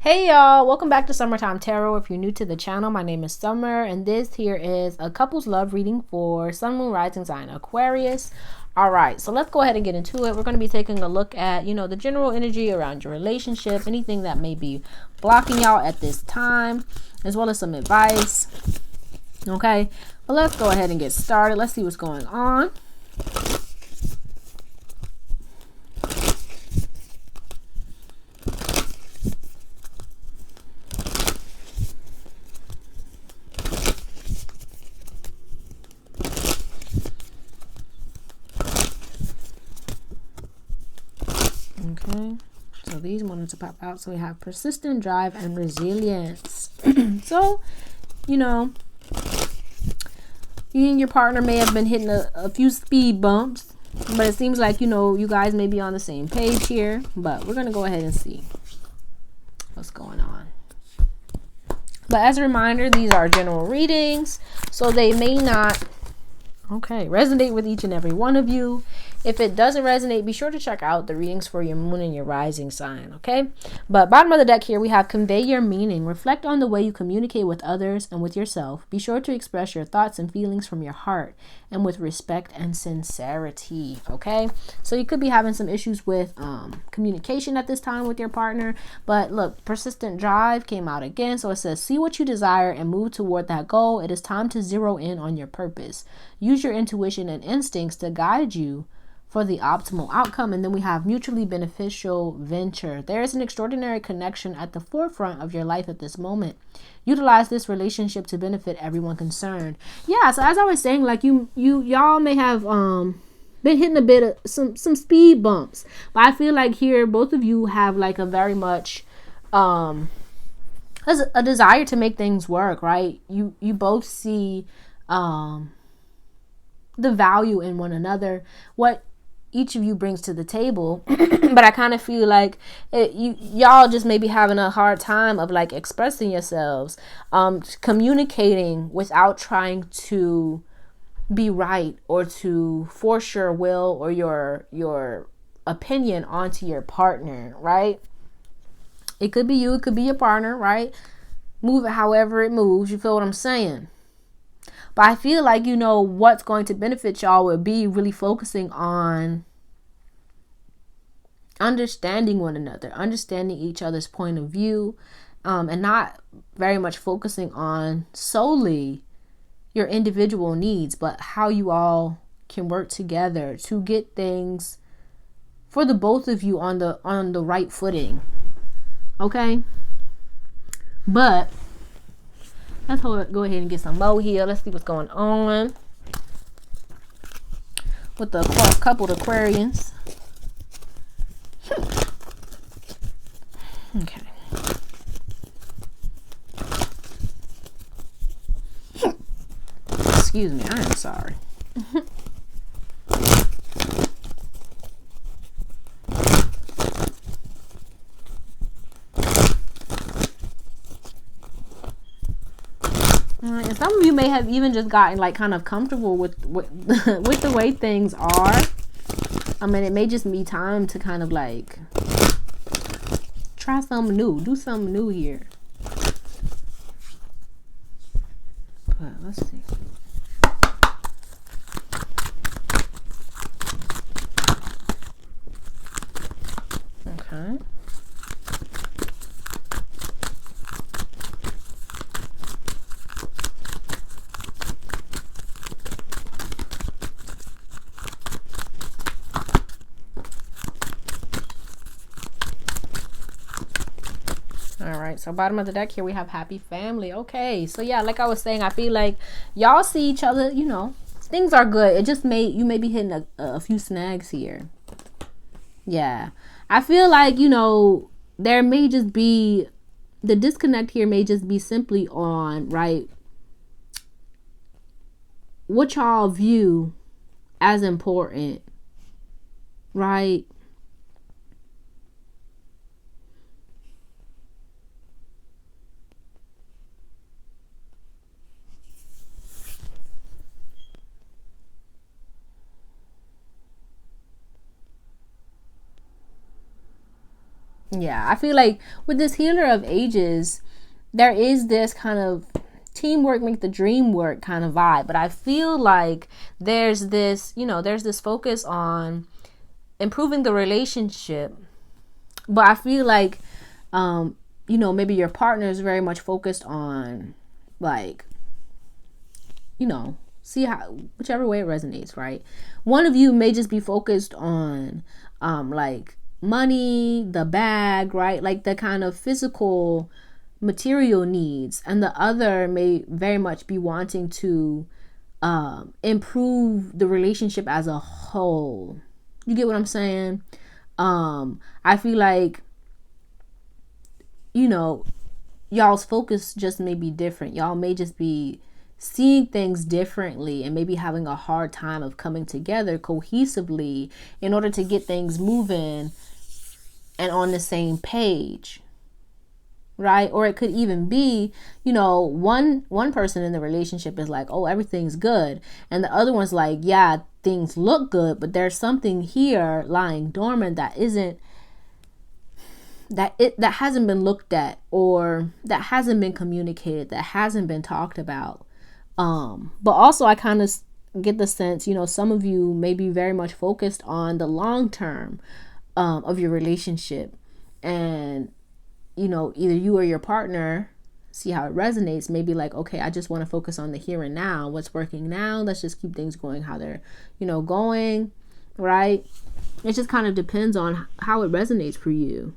Hey y'all, welcome back to Summertime Tarot. If you're new to the channel, my name is Summer, and this here is a couple's love reading for Sun, Moon, Rising sign Aquarius. All right, so let's go ahead and get into it. We're going to be taking a look at, the general energy around your relationship, anything that may be blocking y'all at this time, as well as some advice. Okay, well, let's go ahead and get started. Let's see what's going on. Okay, so these wanted to pop out. So we have persistent drive and resilience. So, you and your partner may have been hitting a few speed bumps, but it seems like, you guys may be on the same page here. But we're going to go ahead and see what's going on. But as a reminder, these are general readings, so they may not resonate with each and every one of you. If it doesn't resonate, be sure to check out the readings for your moon and your rising sign, okay? But bottom of the deck here, we have convey your meaning. Reflect on the way you communicate with others and with yourself. Be sure to express your thoughts and feelings from your heart and with respect and sincerity, okay? So you could be having some issues with communication at this time with your partner. But look, persistent drive came out again. So it says, see what you desire and move toward that goal. It is time to zero in on your purpose. Use your intuition and instincts to guide you for the optimal outcome. And then we have mutually beneficial venture. There is an extraordinary connection at the forefront of your life at this moment. Utilize this relationship to benefit everyone concerned. Yeah, so as I was saying, like y'all may have been hitting a bit of some speed bumps. But I feel like here both of you have like a very much a desire to make things work, right? You both see the value in one another, what each of you brings to the table. But I kind of feel like y'all just may be having a hard time of like expressing yourselves, communicating without trying to be right or to force your will or your opinion onto your partner, right? It could be you, it could be your partner, right? Move it however it moves, you feel what I'm saying? But I feel like, what's going to benefit y'all would be really focusing on understanding one another, understanding each other's point of view, and not very much focusing on solely your individual needs, but how you all can work together to get things for the both of you on the right footing. Okay? But let's go ahead and get some more here. Let's see what's going on with the coupled Aquarians. Okay. Excuse me, I am sorry. And some of you may have even just gotten like kind of comfortable with with the way things are. I mean, it may just be time to kind of like try something new, do something new here. But let's see. Okay. All right, so bottom of the deck here we have happy family. Okay, so yeah, like I was saying, I feel like y'all see each other, things are good. It just you may be hitting a few snags here. Yeah, I feel like, there may just be, the disconnect here may just be simply on, right, what y'all view as important, right? Yeah, I feel like with this healer of ages, there is this kind of teamwork make the dream work kind of vibe. But I feel like there's this, there's this focus on improving the relationship. But I feel like, maybe your partner is very much focused on, like, see how, whichever way it resonates, right? One of you may just be focused on, like, money, the bag, right? Like the kind of physical material needs, and the other may very much be wanting to improve the relationship as a whole. You get what I'm saying? I feel like, y'all's focus just may be different. Y'all may just be seeing things differently and maybe having a hard time of coming together cohesively in order to get things moving and on the same page, right? Or it could even be, one person in the relationship is like, oh, everything's good, and the other one's like, yeah, things look good, but there's something here lying dormant that hasn't been looked at, or that hasn't been communicated, that hasn't been talked about. But also I kind of get the sense, some of you may be very much focused on the long term of your relationship, and either you or your partner, see how it resonates, maybe like, okay, I just want to focus on the here and now, what's working now, let's just keep things going how they're going, right? It just kind of depends on how it resonates for you.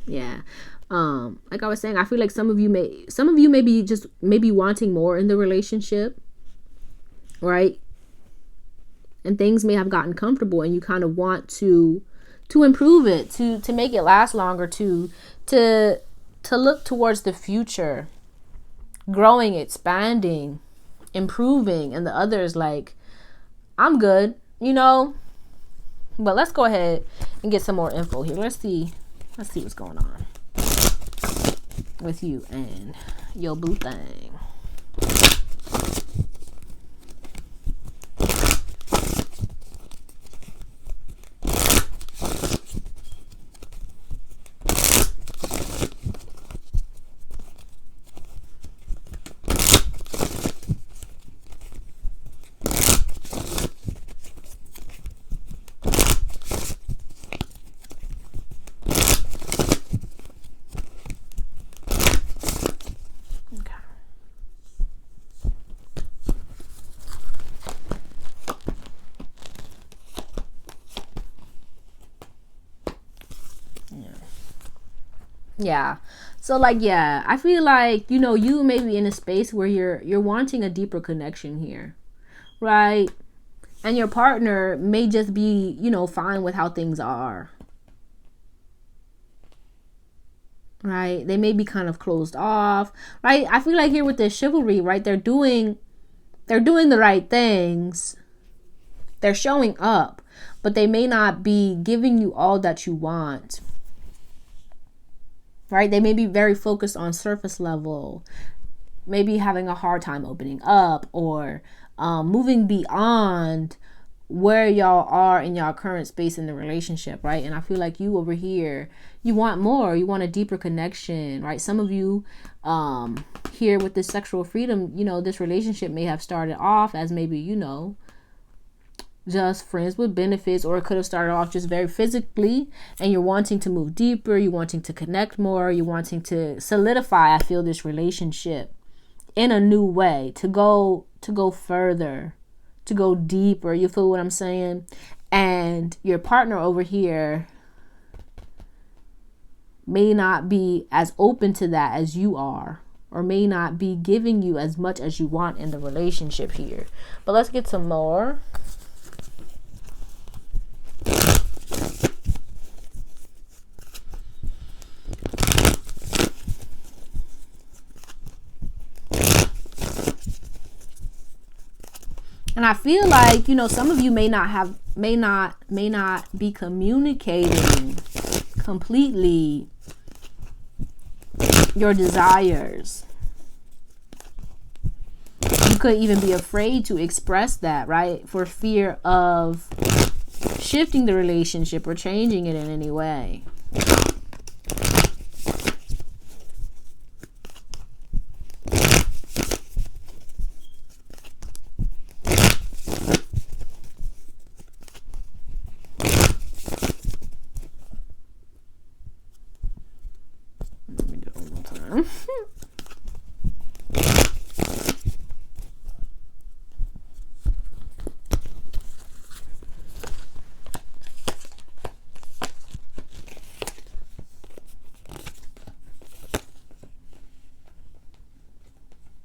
Yeah. Like I was saying, I feel like some of you may be wanting more in the relationship, right? And things may have gotten comfortable, and you kind of want to improve it, to make it last longer, to look towards the future, growing, expanding, improving. And the other is like, I'm good, but let's go ahead and get some more info here. Let's see what's going on with you and your boo thing. Yeah. So like, yeah, I feel like, you may be in a space where you're wanting a deeper connection here, right? And your partner may just be, fine with how things are, right? They may be kind of closed off, right? I feel like here with this chivalry, right? They're doing the right things. They're showing up, but they may not be giving you all that you want. Right? They may be very focused on surface level, maybe having a hard time opening up, or moving beyond where y'all are in y'all current space in the relationship, right? And I feel like you over here, you want more, you want a deeper connection, right? Some of you here with this sexual freedom, this relationship may have started off as maybe, just friends with benefits, or it could have started off just very physically, and you're wanting to move deeper, you're wanting to connect more, you're wanting to solidify, I feel, this relationship in a new way, to go further, to go deeper. You feel what I'm saying? And your partner over here may not be as open to that as you are, or may not be giving you as much as you want in the relationship here. But let's get some more. And I feel like, some of you may not be communicating completely your desires. You could even be afraid to express that, right? For fear of shifting the relationship or changing it in any way. Let me do it one more time.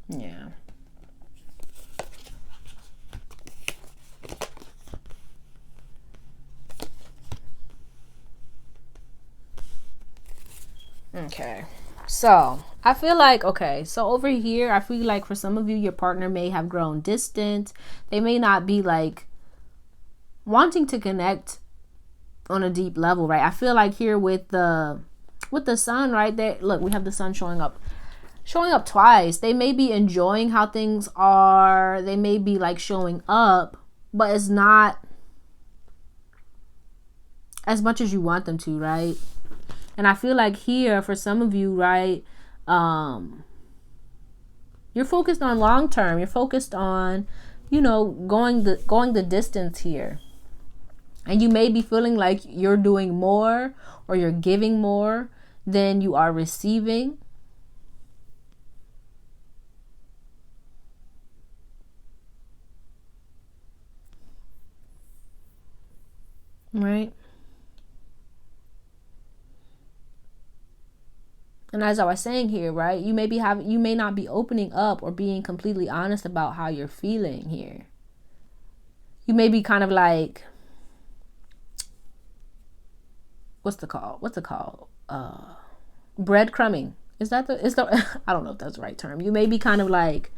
Yeah. Okay. So, I feel like, okay, so over here, I feel like for some of you, your partner may have grown distant. They may not be like wanting to connect on a deep level, right? I feel like here with the sun right there, look, we have the sun showing up twice. They may be enjoying how things are. They may be like showing up, but it's not as much as you want them to, right? And I feel like here for some of you, right, you're focused on long term. You're focused on, you know, going the distance here. And you may be feeling like you're doing more or you're giving more than you are receiving. Right? And as I was saying here, right, you may not be opening up or being completely honest about how you're feeling here. You may be kind of like, what's it called? Breadcrumbing. Is the I don't know if that's the right term. You may be kind of like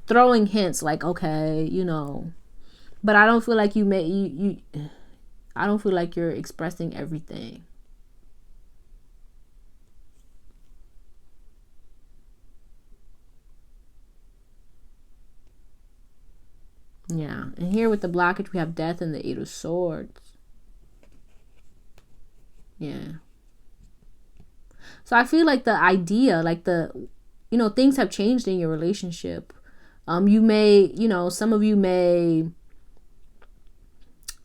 throwing hints like, okay, you know, but I don't feel like I don't feel like you're expressing everything. Yeah. And here with the blockage, we have death and the 8 of swords. Yeah. So I feel like the idea, like things have changed in your relationship. You may, some of you may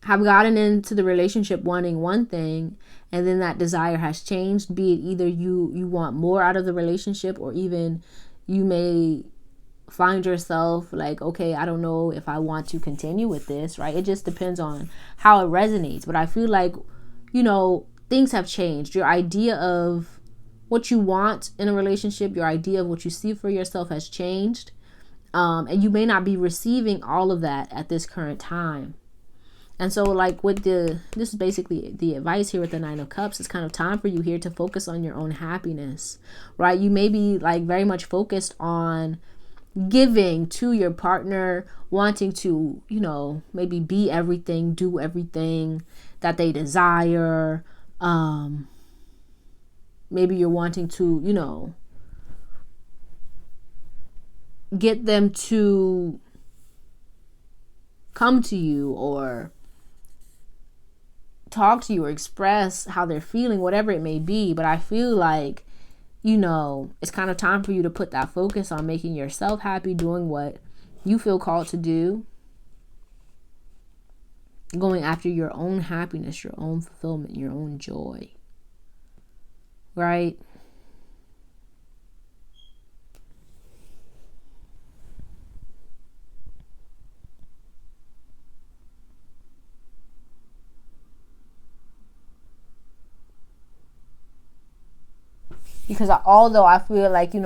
have gotten into the relationship wanting one thing, and then that desire has changed, be it either you want more out of the relationship, or even you may find yourself like, okay, I don't know if I want to continue with this, right? It just depends on how it resonates. But I feel like, things have changed. Your idea of what you want in a relationship, your idea of what you see for yourself has changed. And you may not be receiving all of that at this current time. And so like this is basically the advice here with the 9 of Cups. It's kind of time for you here to focus on your own happiness, right? You may be like very much focused on giving to your partner, wanting to, maybe be everything, do everything that they desire. Maybe you're wanting to, get them to come to you or talk to you or express how they're feeling, whatever it may be. But I feel like, it's kind of time for you to put that focus on making yourself happy, doing what you feel called to do, going after your own happiness, your own fulfillment, your own joy, right? Because although I feel like, I'm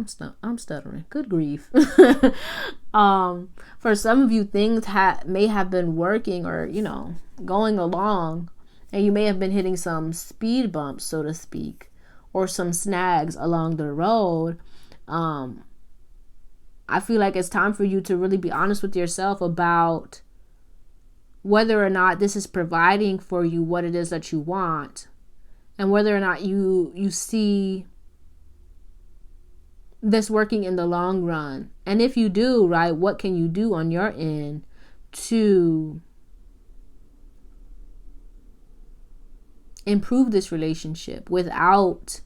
stuttering. Good grief. For some of you, things may have been working or, going along, and you may have been hitting some speed bumps, so to speak, or some snags along the road. I feel like it's time for you to really be honest with yourself about whether or not this is providing for you what it is that you want, and whether or not you see this working in the long run. And if you do, right, what can you do on your end to improve this relationship without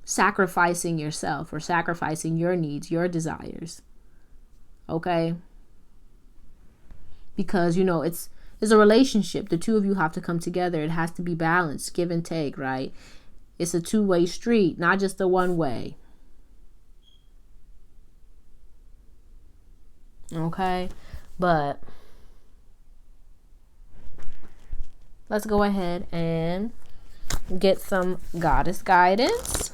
sacrificing yourself or sacrificing your needs, your desires. Okay? Because, you know, it's a relationship. The two of you have to come together. It has to be balanced, give and take, right? It's a two-way street, not just a one-way. Okay? But let's go ahead and get some goddess guidance.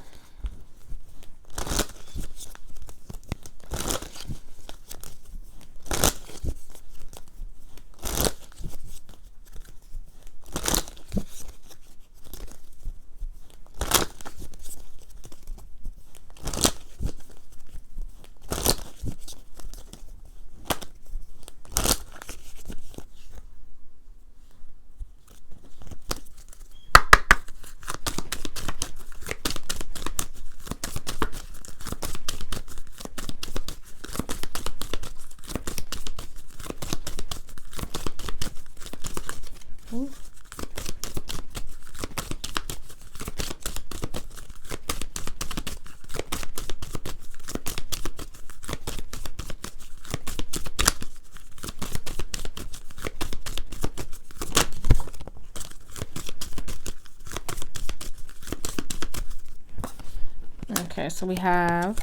Okay, so we have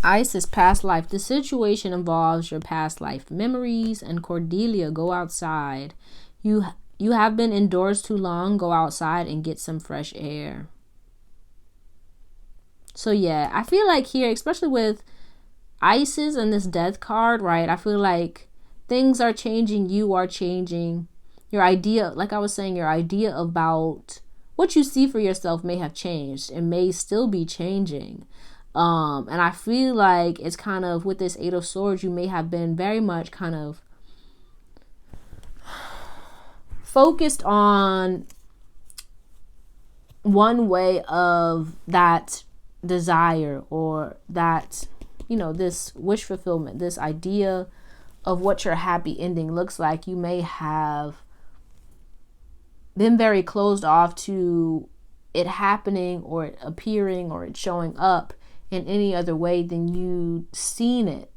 Isis, past life. The situation involves your past life memories. And Cordelia, go outside. You have been indoors too long. Go outside and get some fresh air. So yeah, I feel like here, especially with Isis and this death card, right? I feel like things are changing. You are changing. Your idea, like I was saying, your idea about what you see for yourself may have changed and may still be changing. And I feel like it's kind of, with this Eight of Swords, you may have been very much kind of focused on one way of that desire, or that, you know, this wish fulfillment, this idea of what your happy ending looks like. You may have been very closed off to it happening, or it appearing, or it showing up in any other way than you seen it.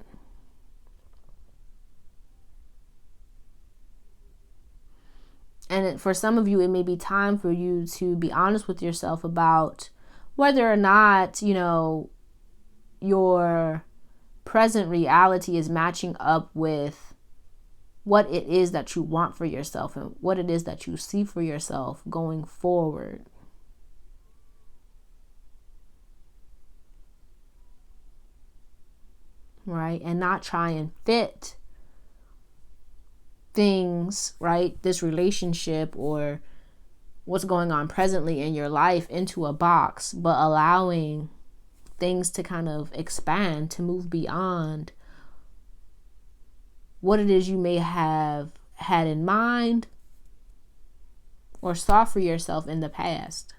And for some of you, it may be time for you to be honest with yourself about whether or not, you know, your present reality is matching up with what it is that you want for yourself and what it is that you see for yourself going forward. Right? And not try and fit things, right, this relationship or what's going on presently in your life into a box, but allowing things to kind of expand, to move beyond what it is you may have had in mind or saw for yourself in the past.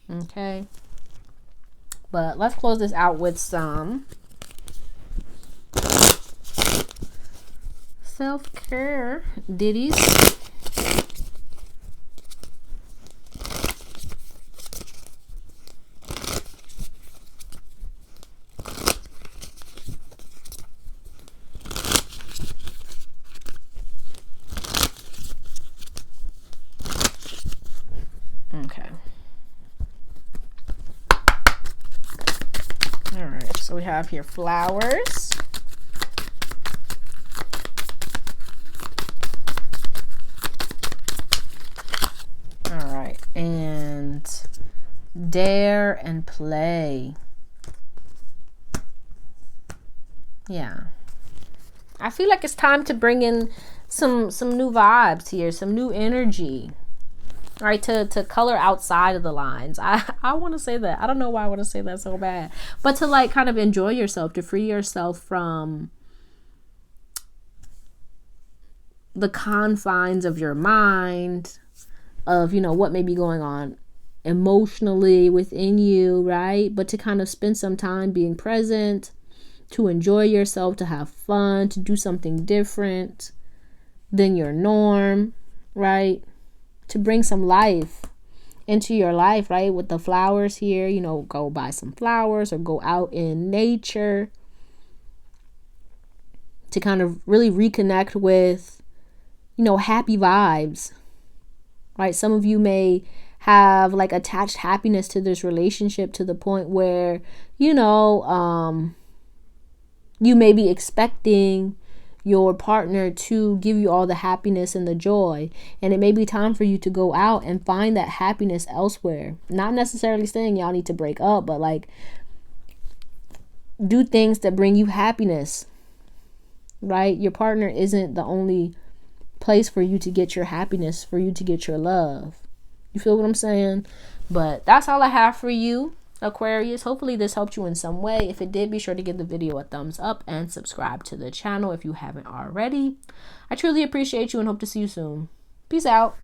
Okay. But let's close this out with some self-care ditties. Okay. All right, so we have here flowers. All right, and dare and play. Yeah. I feel like it's time to bring in some new vibes here, some new energy. Right, to color outside of the lines. I want to say that. I don't know why I want to say that so bad. But to like kind of enjoy yourself, to free yourself from the confines of your mind, of, you know, what may be going on emotionally within you, right? But to kind of spend some time being present, to enjoy yourself, to have fun, to do something different than your norm, right? To bring some life into your life, right? With the flowers here, you know, go buy some flowers or go out in nature to kind of really reconnect with, you know, happy vibes, right? Some of you may have like attached happiness to this relationship to the point where, you know, you may be expecting your partner to give you all the happiness and the joy, and it may be time for you to go out and find that happiness elsewhere. Not necessarily saying y'all need to break up, but like do things that bring you happiness, right? Your partner isn't the only place for you to get your happiness, for you to get your love. You feel what I'm saying? But that's all I have for you, Aquarius. Hopefully this helped you in some way. If it did, be sure to give the video a thumbs up and subscribe to the channel if you haven't already. I truly appreciate you and hope to see you soon. Peace out.